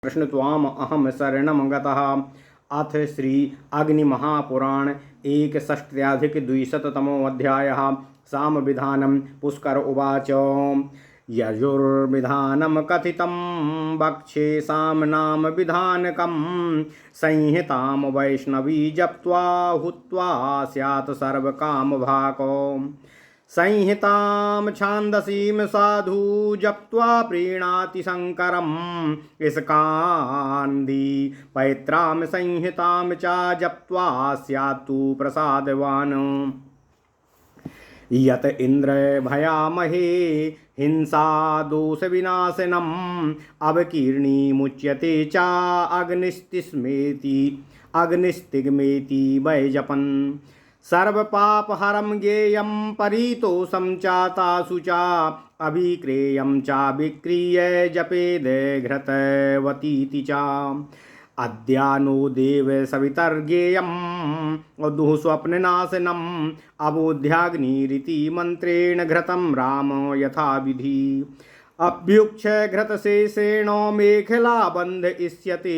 कृष्ण त्वाम अहम शरणं गतः। अथ श्री अग्निमहापुराण 1/2-द्विशततमोऽध्यायः। सामविधानं। पुष्कर उवाच। यजुर्विधानं कथितं वक्षे साम्नां विधानकं संहितां वैष्णवी जप्त्वा हुत्वा स्यात् सर्वकामभाको। संहितां छान्दसीं साधु जप्त्वा प्रीणाति शङ्करं स्कान्दी पैत्रां संहितां च जप्त्वा स्यात्तु प्रसादवान्। यत इन्द्र भयामहे हिंसा दोष विनाशनम् अवकीर्णीमुच्यते च अग्निस्तिग्मेति वैजपन्। सर्वपापहरं ज्ञेयं परितोषं च तासु च अभिक्रेयं च विक्रीय जपेद घृतवतीति च। अद्यानो देव सवितर्गेयं दुःस्वप्ननाशनम् अबोध्याग्निरिति मन्त्रेण घृतं राम यथा विधि। अभ्युक्ष घृतशेषेण मेखलाबन्ध इष्यते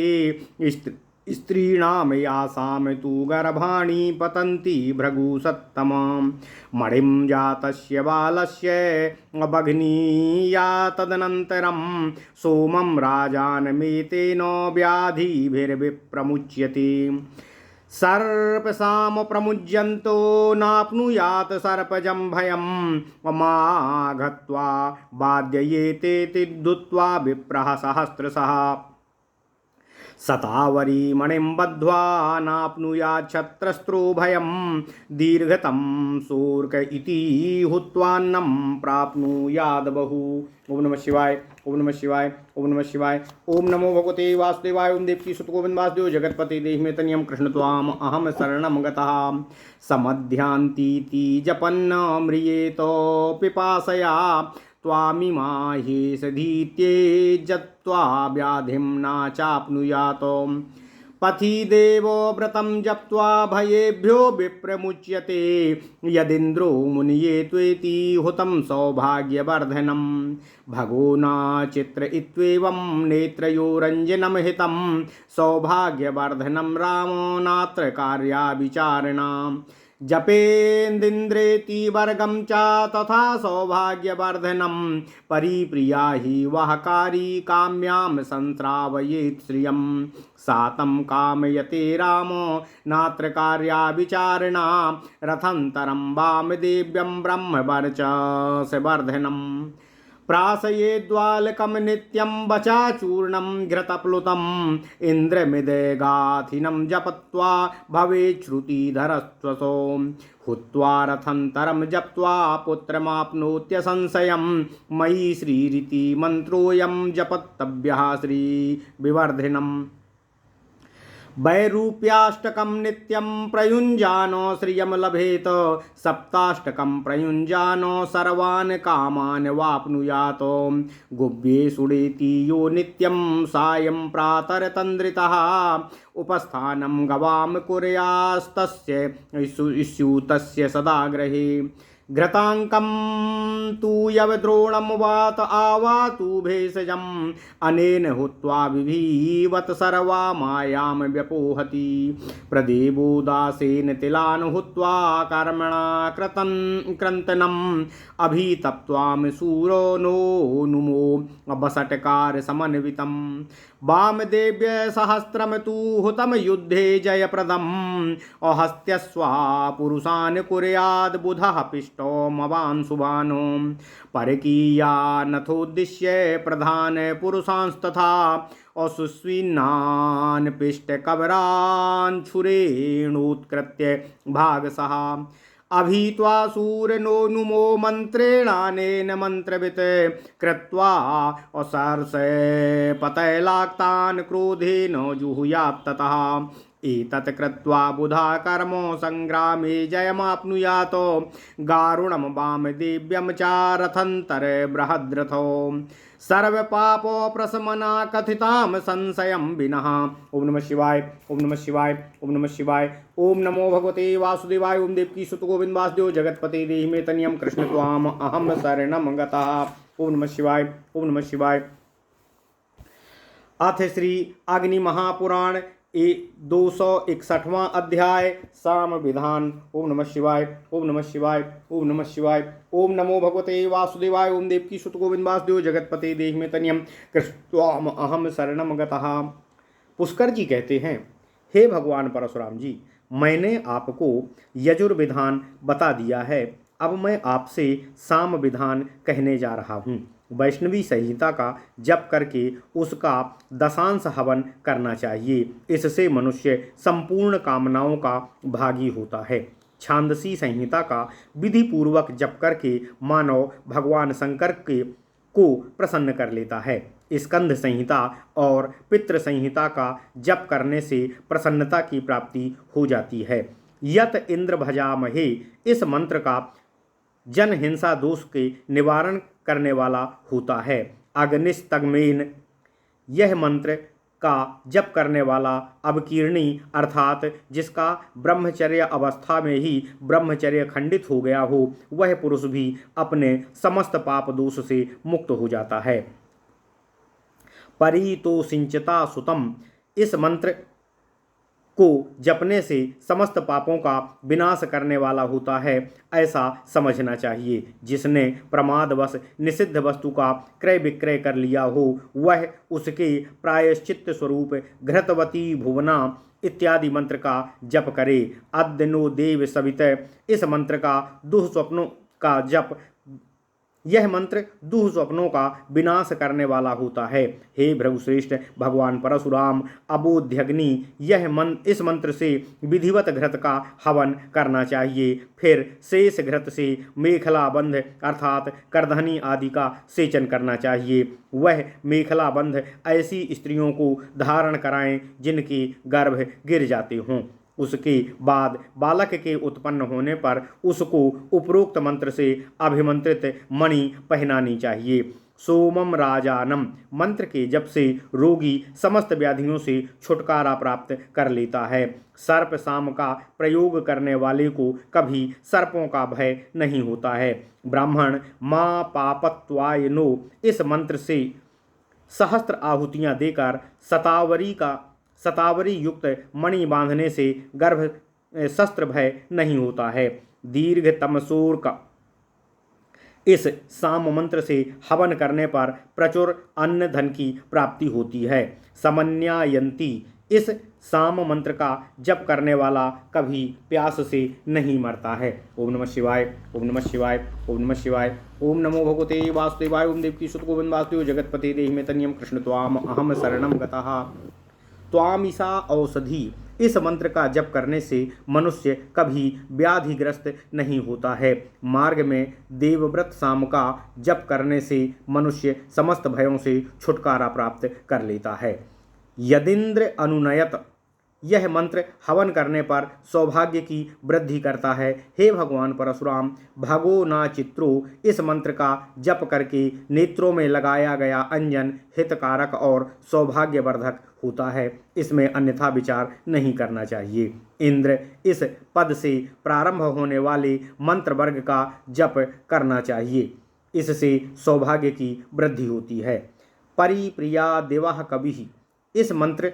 स्त्रीणां यासां तु गर्भाणि पतन्ति भृगुसत्तमां। मणिं जातस्य बालस्य भगिनीया तदनन्तरं सोमं राजानमेतेन व्याधिभिर्विप्रमुच्यते। सर्पसाम प्रमुज्यन्तो नाप्नुयात् सर्पजं भयं माघत्वा बाध्ययेते तिद्धुत्वा विप्रः सहस्रशः। शतावरी मणिं बद्ध्वा नाप्नुयात् छत्रस्त्रो भयं दीर्घतं शोर्क इति हुत्वान्नं प्राप्नुयाद् बहु। ओम नमः शिवाय। ओम नमः शिवाय। ओम नमः शिवाय। ओम नमो भगवते वासुदेवाय। ओम देवकी सुत गोविंद वासुदेव जगतपति देहि मे तनियं कृष्ण त्वाम अहम शरणं गतः। समध्यान्तीति जपन्न म्रियेतो पिपासया त्वामिमाहेशधीत्ये जत्वा व्याधिं न चाप्नुयात्। पथि देवो व्रतं जप्त्वा भयेभ्यो विप्रमुच्यते। यदिन्द्रो मुनिये त्वेति हुतं सौभाग्यवर्धनं। भगो न चित्र इत्येवं नेत्रयोरञ्जनं हितं सौभाग्यवर्धनं रामो नात्र कार्याविचारणा। जपेन्द्रेति वर्गं च तथा सौभाग्यवर्धनं परिप्रिया हि वहकारी काम्यां संस्रावयेत् श्रियं। सातं कामयते रामो नात्र कार्याविचारणा रथन्तरं वामदेव्यं ब्रह्मवर्चसवर्धनम्। प्रासयेद्वालकं नित्यं वचाचूर्णं घृतप्लुतम् इन्द्रमिदगाथिनं जपत्वा भवेत् श्रुतिधरस्वसो। हुत्वा रथन्तरं जप्त्वा पुत्रमाप्नोत्य संशयं मयि श्रीरिति मन्त्रोऽयं जपत्तव्यः श्रीविवर्धिनम्। वैरूप्याष्टकं नित्यं प्रयुञ्जानो श्रियं लभेत। सप्ताष्टकं प्रयुञ्जानो सर्वान् कामान् वाप्नुयात्। गुव्ये सुडेति यो नित्यं सायं प्रातरतन्द्रितः उपस्थानं गवां कुर्यास्तस्य स्यूतस्य सदा गृहे। घृताङ्कं तु यवद्रोणं वात आवातु भेषजम् अनेन हुत्वा विभीवत सर्वा मायां व्यपोहति। प्रदेवोदासेन तिलान् हुत्वा कर्मणा क्रन्तनम् अभितप्त्वां शूरो नो नुमो वसटकार समन्वितम्। वामदेव्य सहस्रम तु हुतम युद्धे जयप्रदम् अहस्त्यस्वा पुरुषान् कुर्याद् बुधः पिष्टोमवान् शुभानो। परकीयानथोद्दिश्य प्रधान पुरुषांस्तथा असुस्विनान् पिष्टकबरान् छुरेणोत्कृत्य भागसः। अभीत्वा सूरनो नुमो मन्त्रेणानेन मन्त्रवित् कृत्वा असर्ष पतैलाक्तान् क्रोधेन जुहुयात् ततः। एतत् कृत्वा बुधा कर्मो संग्रामे जयमाप्नुयात्। गारुणं वामदेव्यं च रथन्तर बृहद्रथो। सर्वपापो प्रशमना कथितां संशयं विनः। ओम नमः शिवाय। ओम नमः शिवाय। ओम नमः शिवाय। ओम नमो भगवते वासुदेवाय। ओम देवकी सुत गोविंद वासुदेव जगतपते देहि मे तनियं कृष्ण त्वाम अहम शरणं गतः। ओम नमः शिवाय। ओम नमः शिवाय। अथ श्री अग्नि महापुराण 261वां अध्याय साम विधान। ओम नमः शिवाय, ओम नमः शिवाय, ओम नमः शिवाय। ओम नमो भगवते वासुदेवाय। ओम देवकी सुत गोविंद वासुदेव जगतपते देहि में तनियम कृष्ण अहम शरणम गतः। पुष्कर जी कहते हैं, हे भगवान परशुराम जी, मैंने आपको यजुर्विधान बता दिया है, अब मैं आपसे साम विधान कहने जा रहा हूँ। वैष्णवी संहिता का जप करके उसका दशांश हवन करना चाहिए। इससे मनुष्य संपूर्ण कामनाओं का भागी होता है। छांदसी संहिता का विधि पूर्वक जप करके मानव भगवान शंकर को प्रसन्न कर लेता है। स्कंद संहिता और पितृ संहिता का जप करने से प्रसन्नता की प्राप्ति हो जाती है। यत इंद्र भजामहे, इस मंत्र का जन हिंसा दोष के निवारण करने वाला होता है। अग्निस्तग्मेन, यह मंत्र का जप करने वाला अवकीर्णी अर्थात जिसका ब्रह्मचर्य अवस्था में ही ब्रह्मचर्य खंडित हो गया हो, वह पुरुष भी अपने समस्त पाप दोष से मुक्त हो जाता है। परितो सिंचता सुतम, इस मंत्र को जपने से समस्त पापों का विनाश करने वाला होता है, ऐसा समझना चाहिए। जिसने प्रमादवश निषिद्ध वस्तु का क्रय विक्रय कर लिया हो, वह उसके प्रायश्चित्त स्वरूप घृतवती भुवना इत्यादि मंत्र का जप करे। अद्यनो देव सवित, इस मंत्र का दुःस्वप्नों का जप, यह मंत्र दुःस्वप्नों का विनाश करने वाला होता है। हे भृगुश्रेष्ठ भगवान परशुराम, अबोध्यग्नि, इस मंत्र से विधिवत घृत का हवन करना चाहिए। फिर शेष घृत से मेखला बंध अर्थात करधनी आदि का सेचन करना चाहिए। वह मेखला बंध ऐसी स्त्रियों को धारण कराएं जिनके गर्भ गिर जाते हों। उसके बाद बालक के उत्पन्न होने पर उसको उपरोक्त मंत्र से अभिमंत्रित मणि पहनानी चाहिए। सोमम राजानम, मंत्र के जप से रोगी समस्त व्याधियों से छुटकारा प्राप्त कर लेता है। सर्प साम का प्रयोग करने वाले को कभी सर्पों का भय नहीं होता है। ब्राह्मण माँ पापत्वाय नो, इस मंत्र से सहस्त्र आहुतियाँ देकर शतावरी युक्त मणि बांधने से गर्भ शस्त्र भय नहीं होता है। दीर्घ तमसूर का, इस साम मंत्र से हवन करने पर प्रचुर अन्न धन की प्राप्ति होती है। समन्यायंती, इस साम मंत्र का जप करने वाला कभी प्यास से नहीं मरता है। ओम नमः शिवाय, ओम नमः शिवाय, ओम नमः शिवाय। ओम नमो भगवते वासुदेवाय। ओम देवकी सुत गोविंद वासुदेव जगतपते देहि में तनियम कृष्ण त्वाम अहम शरणम गतः। त्वामिसा औषधि, इस मंत्र का जप करने से मनुष्य कभी व्याधिग्रस्त नहीं होता है। मार्ग में देवव्रत साम का जप करने से मनुष्य समस्त भयों से छुटकारा प्राप्त कर लेता है। यदिंद्र अनुनयत, यह मंत्र हवन करने पर सौभाग्य की वृद्धि करता है। हे भगवान परशुराम, भगो ना चित्रो, इस मंत्र का जप करके नेत्रों में लगाया गया अंजन हितकारक और सौभाग्यवर्धक होता है। इसमें अन्यथा विचार नहीं करना चाहिए। इंद्र, इस पद से प्रारंभ होने वाले मंत्र वर्ग का जप करना चाहिए। इससे सौभाग्य की वृद्धि होती है। परिप्रिया देवाः कविः, इस मंत्र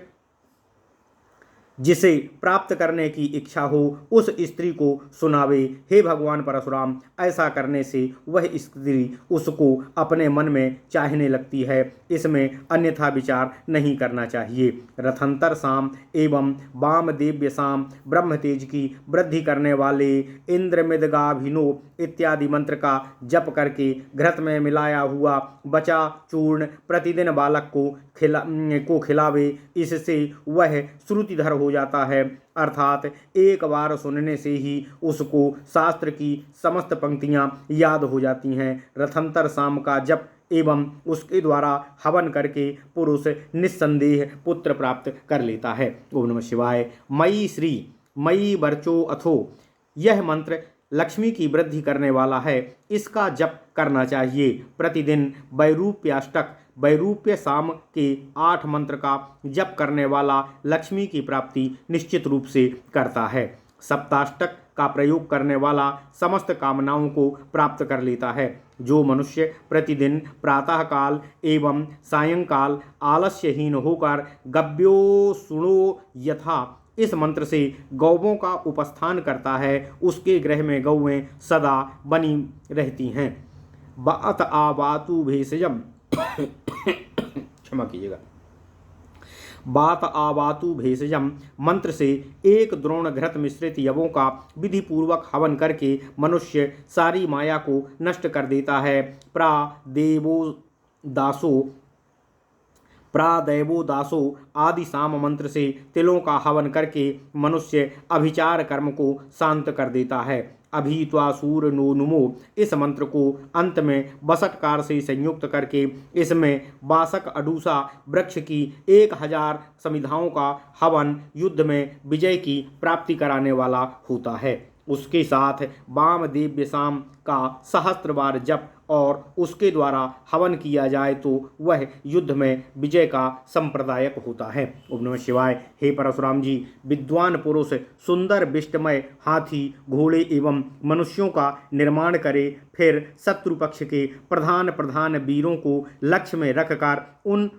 जिसे प्राप्त करने की इच्छा हो उस स्त्री को सुनावे। हे भगवान परशुराम, ऐसा करने से वह स्त्री उसको अपने मन में चाहने लगती है। इसमें अन्यथा विचार नहीं करना चाहिए। रथंतर साम एवं वामदेव्य साम, ब्रह्म तेज की वृद्धि करने वाले इंद्रमिदगाभिनो इत्यादि मंत्र का जप करके घृत में मिलाया हुआ बचा चूर्ण प्रतिदिन बालक को खिलावे। इससे वह श्रुतिधर हो जाता है, अर्थात एक बार सुनने से ही उसको शास्त्र की समस्त पंक्तियां याद हो जाती हैं। रथंतर साम का जप एवं उसके द्वारा हवन करके पुरुष निस्संदेह पुत्र प्राप्त कर लेता है। ओम नमः शिवाय। मयि श्री, मयि वर्चो अथो, यह मंत्र लक्ष्मी की वृद्धि करने वाला है। इसका जप करना चाहिए। प्रतिदिन वैरूप्याष्टक, वैरूप्य साम के 8 मंत्र का जप करने वाला लक्ष्मी की प्राप्ति निश्चित रूप से करता है। सप्ताष्टक का प्रयोग करने वाला समस्त कामनाओं को प्राप्त कर लेता है। जो मनुष्य प्रतिदिन प्रातःकाल एवं सायंकाल आलस्यहीन होकर गव्यो सुणो यथा इस मंत्र से गौवों का उपस्थान करता है, उसके गृह में गौएं सदा बनी रहती हैं। बात आवातु भेषजम क्षमा कीजिएगा। बात आवातु भेषजम मंत्र से एक द्रोण घृत मिश्रित यवों का विधि पूर्वक हवन करके मनुष्य सारी माया को नष्ट कर देता है। प्रादेवो दासो आदि साम मंत्र से तिलों का हवन करके मनुष्य अभिचार कर्म को शांत कर देता है। अभित्वासूर नो नुमो इस मंत्र को अंत में बसटकार से संयुक्त करके इसमें बासक अडूसा वृक्ष की 1000 समिधाओं का हवन युद्ध में विजय की प्राप्ति कराने वाला होता है। उसके साथ वामदेव्य साम का 1000 बार जप और उसके द्वारा हवन किया जाए तो वह युद्ध में विजय का संप्रदायक होता है। ओम नमः शिवाय। हे परशुराम जी, विद्वान पुरुष सुंदर विष्टमय हाथी घोड़े एवं मनुष्यों का निर्माण करे, फिर शत्रु पक्ष के प्रधान वीरों को लक्ष्य में रखकर उन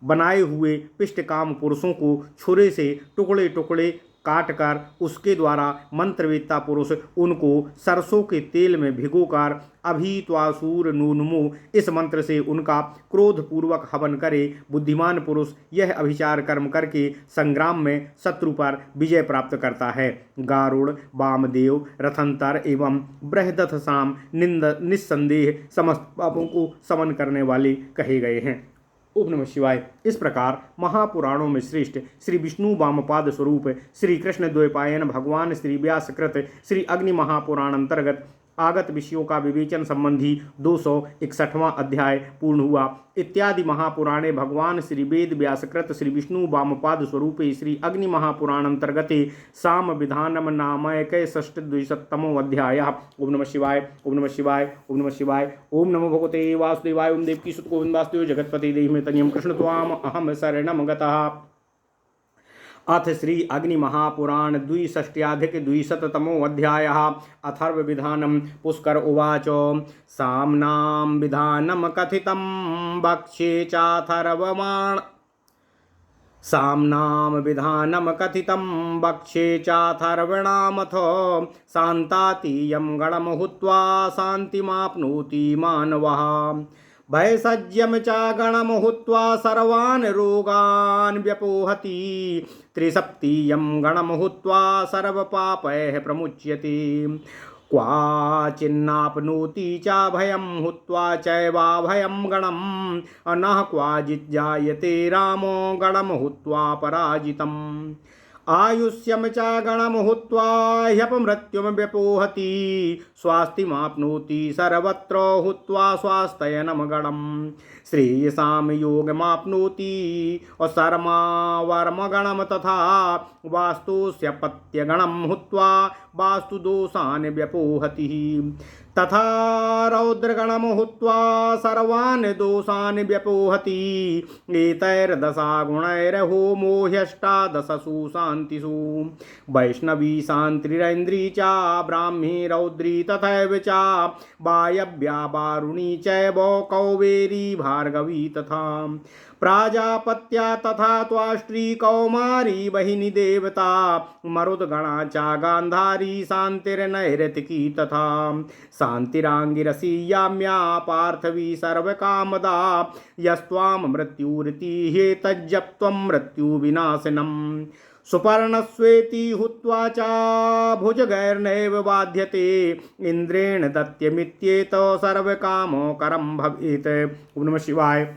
बनाए हुए पिष्टकाम पुरुषों को छुरे से टुकड़े टुकड़े काट कर उसके द्वारा मंत्रवेत्ता पुरुष उनको सरसों के तेल में भिगोकर अभित्वासूर नूनमो इस मंत्र से उनका क्रोध पूर्वक हवन करे। बुद्धिमान पुरुष यह अभिचार कर्म करके संग्राम में शत्रु पर विजय प्राप्त करता है। गारुड़, वामदेव, रथंतर एवं बृहदथ साम निस्संदेह समस्त पापों को समन करने वाले कहे गए हैं। ओम नमः शिवाय। इस प्रकार महापुराणों में श्रेष्ठ श्री विष्णु वामपाद स्वरूप श्री कृष्ण द्वैपायन भगवान श्री व्यासकृत श्री अग्नि महापुराण अंतर्गत आगत विषयों का विवेचन संबंधी 261वां अध्याय पूर्ण हुआ। इत्यादि महापुराणे भगवान श्री वेद व्यासकृत श्री विष्णु वामपाद स्वरूपे श्री अग्नि महापुराण अंतर्गते साम विधानम नामक 62तमो अध्याय। ओम नमः शिवाय। ओम नमः शिवाय। ओम नमः शिवाय। ओम नमो भगवते वासुदेवाय। ओम देवकी सुत गोविंद वासुदेव जगतपति देहि में तनियम कृष्ण त्वाम अहम शरणम गतः। अथ श्री अग्नि महापुराण 62 अध्यायः अथर्व विधानम। पुष्कर उवाच साम्नां विधानम कथितं वक्ष्ये चाथर्वमाण साम्नां विधानम कथितं वक्ष्ये चाथर्वणामथ शान्तातीयं गणं हुत्वा शान्तिमाप्नोति मानवः भयसज्यम च गणम हुत्वा सर्वान् रोगान् व्यपोहति त्रिसप्तीयं गणम हुत्वा सर्वपापैः प्रमुच्यते क्वाचिन्नाप्नोति च भयं हुत्वा चैवाभयं गणम् अनः क्वाचिज्जायते रामो गणम हुत्वा पराजितम् आयुष्यम च गणम हुत्वा ह्यपमृत्युम व्यपोहति स्वास्तिमाप्नोति सर्वत्र हुत्वा स्वास्थयनम गणम् श्रेयसाम योगमाप्नोति सर्मा गणम तथा वास्तुस्य पत्यगणम हुत्वा वास्तु दोषान् व्यपोहति तथा रौद्रगणम हुत्वा सर्वान् दोषान् व्यपोहति एतैर्दशा गुणैर्होमो ह्यष्टादशसु शान्तिषु वैष्णवी शान्तिरैन्द्री च ब्राह्मी रौद्री तथैव च वायव्या वारुणी चैव कौवेरी भार्गवी तथा प्राजापत्या तथा त्वाष्ट्री कौमारी बहिनी देवता मरुद्गणा च गांधारी शान्तिर्नैरतिकी तथा शान्तिरांगिरसीयाम्या पार्थवी सर्वकामदा यस्त्वां मृत्युरिति हेतज्जप्त्वं मृत्युविनाशनम् सुपर्णस्वेति हुत्वा च भुजगैर्नैव बाध्यते इन्द्रेण दत्यमित्येत सर्वकामोकरं भवेत्। ओम नमः शिवाय।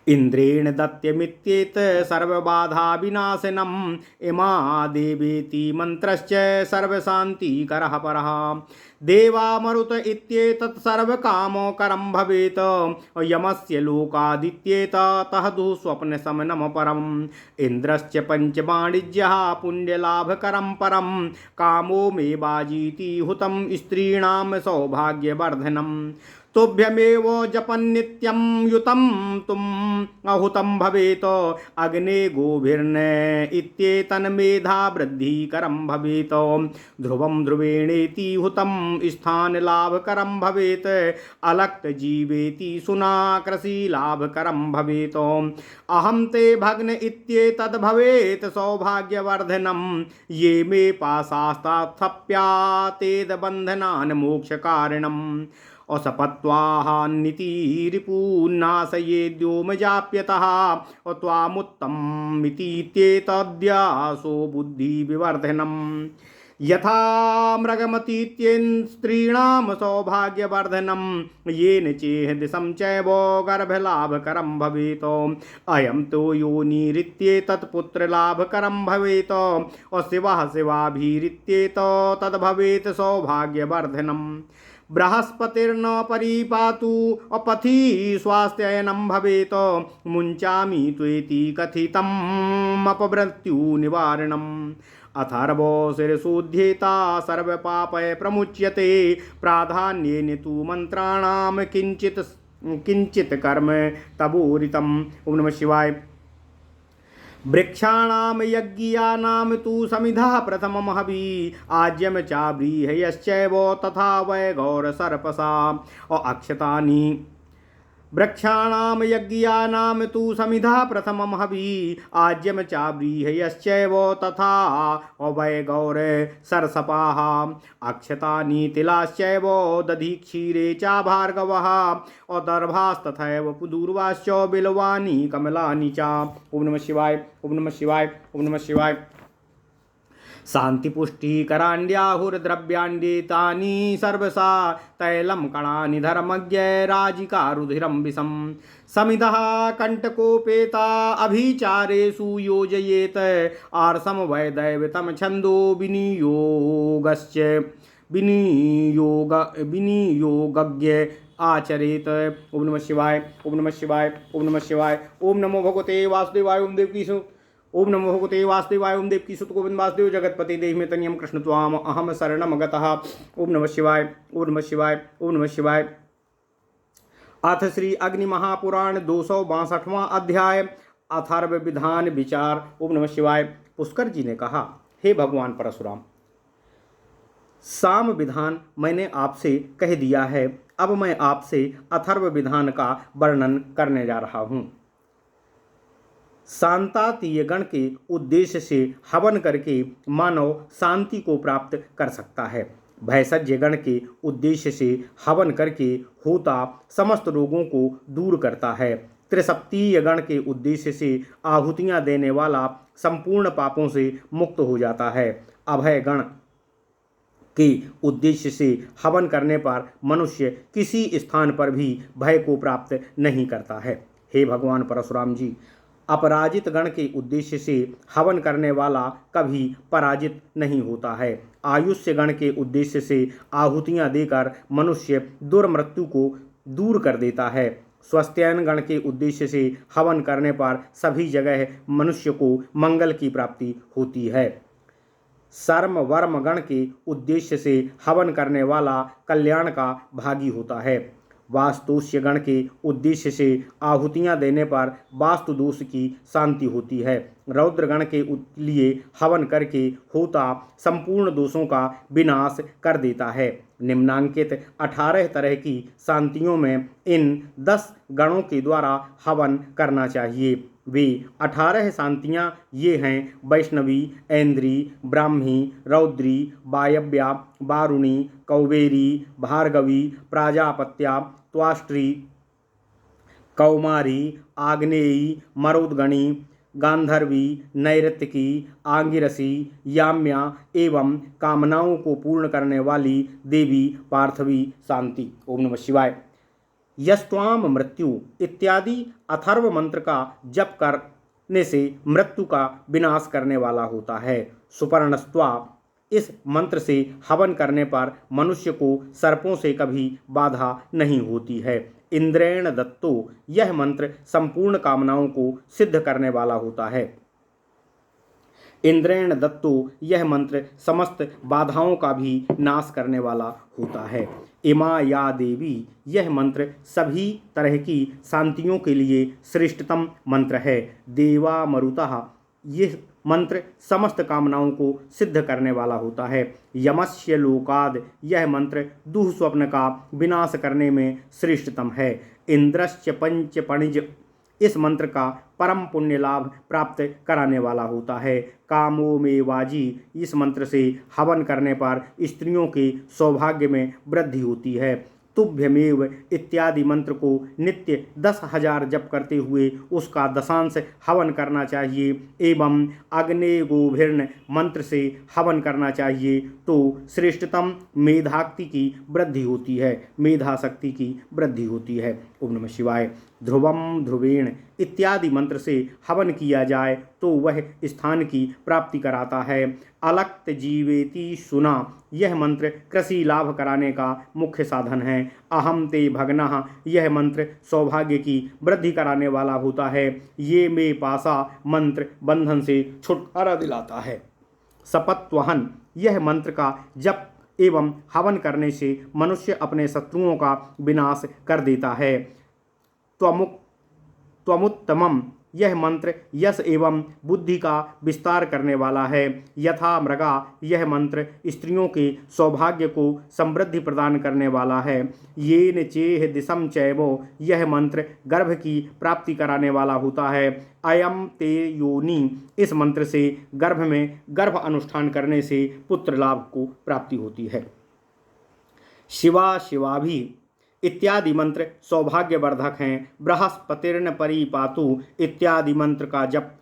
इंद्रेण दत्यमित्येत सर्वबाधा विनाशनम् इमा देवेति मंत्रश्च सर्वशान्तिकरः परः देवा मरुत इत्येतत् सर्वकामोकरं भवेत् यमस्य लोकादित्येत तः दुःस्वप्नशमनं परम् इंद्रश्च पंचवाणिज्यः पुण्यलाभकरं परं कामो मे बाजीति हुतं स्त्रीणां सौभाग्यवर्धनम् तोभ्यमेव जपन् नित्यं युतं तुम अहुतं भवेत अग्ने गोभिर्न इत्येतन्मेधा वृद्धिकरं भवेत ध्रुवं ध्रुवेणेति हुतं स्थानलाभकरं भवेत् अलक्त जीवेति सुनाकृषि लाभकरं भवेत् अहं ते भग्न इत्येतद् भवेत् सौभाग्यवर्धनं ये मे पाशास्ताथप्यातेदबन्धनान् मोक्षकारिणम् असपत्वाहान्निति रिपून्नाशयेद्योमजाप्यतः त्वामुत्तममितीत्येतद्यासो बुद्धिविवर्धनम् यथा मृगमतीत्येन स्त्रीणां सौभाग्यवर्धनं येन चेह दिशं चैव गर्भलाभकरं भवेत् अयं तो योनिरित्येतत् पुत्रलाभकरं भवेत् शिवः शिवाभिरित्येतत् तद्भवेत् सौभाग्यवर्धनम् बृहस्पतिर्न परिपातु अपथि स्वास्थ्ययनं भवेत् मुञ्चामि त्वेति कथितम् अपमृत्युनिवारणम् अथर्वो शिरसोऽध्येता सर्वपापय प्रमुच्यते प्राधान्येन तु मन्त्राणां किञ्चित् कर्म तबोरितम्। ओम नमः शिवाय। वृक्षाणां यज्ञानां तु समिधः प्रथमं हवि आज्यं चाव्रीहयश्चैव तथा वै गौरसर्पसा अक्षतानि वृक्षाणां यज्ञानां तु समिधः प्रथमं हवि आज्यं चाव्रीहयश्चैव तथा वै गौरसर्पसाः अक्षतानि तिलाश्चैव दधि क्षीरे च भार्गवः दर्भास्तथैव पुदूर्वाश्च बिल्वानि कमलानि च। ओम नमः शिवाय। ओम नमः शिवाय। ओम नमः शिवाय। शान्तिपुष्टिकराण्ड्याहुर्द्रव्याण्डेतानि सर्वसा तैलं कणानि धर्मज्ञैराजिकारुधिरं विषं समिधः कण्टकोपेता अभिचारेषु योजयेत आर्षं वै दैवतं छन्दो विनियोगज्ञ आचरेत। ओम नमः शिवाय। ओम नमः शिवाय। ओम नमः शिवाय। ओम नमो भगवते वासुदेवाय। ओम देवकी सु ओम नमो भगवते वासुदेवाय। ओम देवकी सुत गोविंद वासुदेव जगतपति देहि में तनियम कृष्ण त्वाम अहम शरणम गतः। ओम नमः शिवाय। ओम नमः शिवाय। ओम नमः शिवाय। अथ श्री अग्नि महापुराण 262वां अध्याय अथर्व विधान विचार। ओम नमः शिवाय। पुष्कर जी ने कहा, हे भगवान परशुराम, साम विधान मैंने आपसे कह दिया है, अब मैं आपसे अथर्व विधान का वर्णन करने जा रहा हूँ। शांतातीय गण के उद्देश्य से हवन करके मानव शांति को प्राप्त कर सकता है। भैषज्य गण के उद्देश्य से हवन करके होता समस्त रोगों को दूर करता है। त्रिसप्तीय गण के उद्देश्य से आहुतियाँ देने वाला संपूर्ण पापों से मुक्त हो जाता है। अभय गण के उद्देश्य से हवन करने पर मनुष्य किसी स्थान पर भी भय को प्राप्त नहीं करता है। हे भगवान परशुराम जी, अपराजित गण के उद्देश्य से हवन करने वाला कभी पराजित नहीं होता है। आयुष्य गण के उद्देश्य से आहुतियाँ देकर मनुष्य दुर्मृत्यु को दूर कर देता है। स्वास्थ्ययन गण के उद्देश्य से हवन करने पर सभी जगह मनुष्य को मंगल की प्राप्ति होती है। सर्म वर्म गण के उद्देश्य से हवन करने वाला कल्याण का भागी होता है। वास्तुष्य गण के उद्देश्य से आहुतियाँ देने पर वास्तु दोष की शांति होती है। रौद्र गण के लिए हवन करके होता संपूर्ण दोषों का विनाश कर देता है। निम्नांकित 18 तरह की शांतियों में इन 10 गणों के द्वारा हवन करना चाहिए। वे 18 शांतियाँ ये हैं: वैष्णवी, ऐन्द्री, ब्राह्मी, रौद्री, वायव्या, वारुणी, कौबेरी, भार्गवी, प्राजापत्या, त्वाष्ट्री, कौमारी, आग्नेयी, मरोद्गणी, गांधर्वी, नैऋतिकी, आंगिरसी, याम्या एवं कामनाओं को पूर्ण करने वाली देवी पार्थवी शांति। ओम नमः शिवाय। यस्त्वाम मृत्यु इत्यादि अथर्व मंत्र का जप करने से मृत्यु का विनाश करने वाला होता है। सुपर्णस्त्वा इस मंत्र से हवन करने पर मनुष्य को सर्पों से कभी बाधा नहीं होती है। इंद्रेण दत्तो यह मंत्र संपूर्ण कामनाओं को सिद्ध करने वाला होता है। इंद्रेण दत्तो यह मंत्र समस्त बाधाओं का भी नाश करने वाला होता है। इमा या देवी यह मंत्र सभी तरह की शांतियों के लिए श्रेष्ठतम मंत्र है। देवा मरुतः यह मंत्र समस्त कामनाओं को सिद्ध करने वाला होता है। यमस्य लोकाद यह मंत्र दुःस्वप्न का विनाश करने में श्रेष्ठतम है। इंद्रश्च पंच पणिज इस मंत्र का परम पुण्य लाभ प्राप्त कराने वाला होता है। कामो में वाजी इस मंत्र से हवन करने पर स्त्रियों के सौभाग्य में वृद्धि होती है। तुभ्यमेव इत्यादि मंत्र को नित्य 10,000 जप करते हुए उसका दशांश हवन करना चाहिए एवं अग्नेगोभिर्न मंत्र से हवन करना चाहिए तो श्रेष्ठतम मेधाक्ति की वृद्धि होती है, मेधा शक्ति की वृद्धि होती है। ओम नमः शिवाय। ध्रुवम ध्रुवेण इत्यादि मंत्र से हवन किया जाए तो वह स्थान की प्राप्ति कराता है। अलक्त जीवेति सुना यह मंत्र कृषि लाभ कराने का मुख्य साधन है। अहम ते भग्नः यह मंत्र सौभाग्य की वृद्धि कराने वाला होता है। ये मे पासा मंत्र बंधन से छुटकारा दिलाता है। सपत्वहन यह मंत्र का जप एवं हवन करने से मनुष्य अपने शत्रुओं का विनाश कर देता है। त्वमुत्तमम यह मंत्र यश एवं बुद्धि का विस्तार करने वाला है। यथा मृगा यह मंत्र स्त्रियों के सौभाग्य को समृद्धि प्रदान करने वाला है। येन चेह दिशम चैवो यह मंत्र गर्भ की प्राप्ति कराने वाला होता है। अयम ते योनि इस मंत्र से गर्भ में गर्भ अनुष्ठान करने से पुत्र लाभ को प्राप्ति होती है। शिवा शिवाभि इत्यादि मंत्र सौभाग्यवर्धक हैं। बृहस्पतिर्न परिपातु इत्यादि मंत्र का जप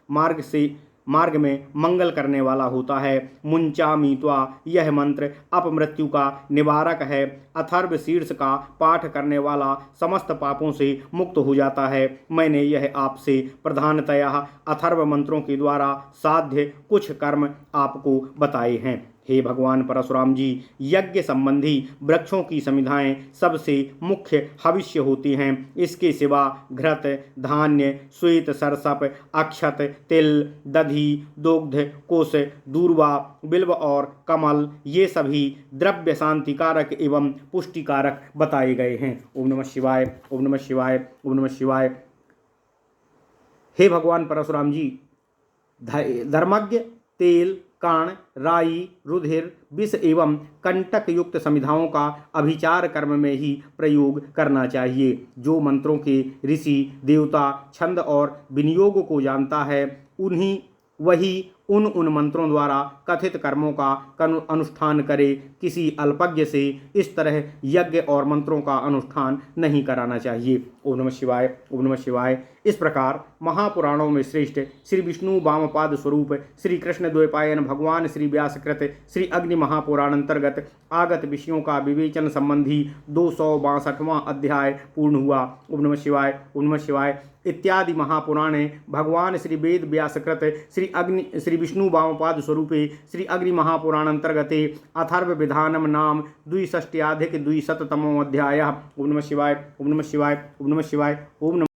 मार्ग में मंगल करने वाला होता है। मुंचामी त्वा यह मंत्र अपमृत्यु का निवारक है। अथर्व शीर्ष का पाठ करने वाला समस्त पापों से मुक्त हो जाता है। मैंने यह आपसे प्रधानतया अथर्व मंत्रों के द्वारा साध्य कुछ कर्म आपको बताए हैं। हे भगवान परशुराम जी, यज्ञ संबंधी वृक्षों की समिधाएं सबसे मुख्य हविष्य होती हैं। इसके सिवा घृत, धान्य, श्वेत सरसप, अक्षत, तिल, दधि, दुग्ध, कुश, दूर्वा, बिल्व और कमल ये सभी द्रव्य शांतिकारक एवं पुष्टिकारक बताए गए हैं। ओम नमः शिवाय, ओम नमः शिवाय, ओम नमः शिवाय। हे भगवान परशुराम जी, धर्मज्ञ तेल, कर्ण, राई, रुधिर, विष एवं कंटक युक्त समिधाओं का अभिचार कर्म में ही प्रयोग करना चाहिए। जो मंत्रों के ऋषि देवता छंद और विनियोग को जानता है वही उन मंत्रों द्वारा कथित कर्मों का अनुष्ठान करे। किसी अल्पज्ञ से इस तरह यज्ञ और मंत्रों का अनुष्ठान नहीं कराना चाहिए। ओम नमः शिवाय, ओम नमः शिवाय। इस प्रकार महापुराणों में श्रेष्ठ श्री विष्णु वामपाद स्वरूप श्री कृष्ण द्वैपायन भगवान श्री व्यासकृत श्री अग्नि महापुराण अंतर्गत आगत विषयों का विवेचन संबंधी 262वां अध्याय पूर्ण हुआ। ओम नमः शिवाय, ओम नमः शिवाय। इत्यादि महापुराणे भगवान श्री वेद व्यासकृत श्री विष्णु वामपाद स्वरूपे श्री अग्नि महापुराण अंतर्गते अथर्व विधानम नाम 62 द्विशततमो अध्याय। ओम नमः शिवाय, ओम नमः शिवाय, ओम नमः शिवाय, ओम नमः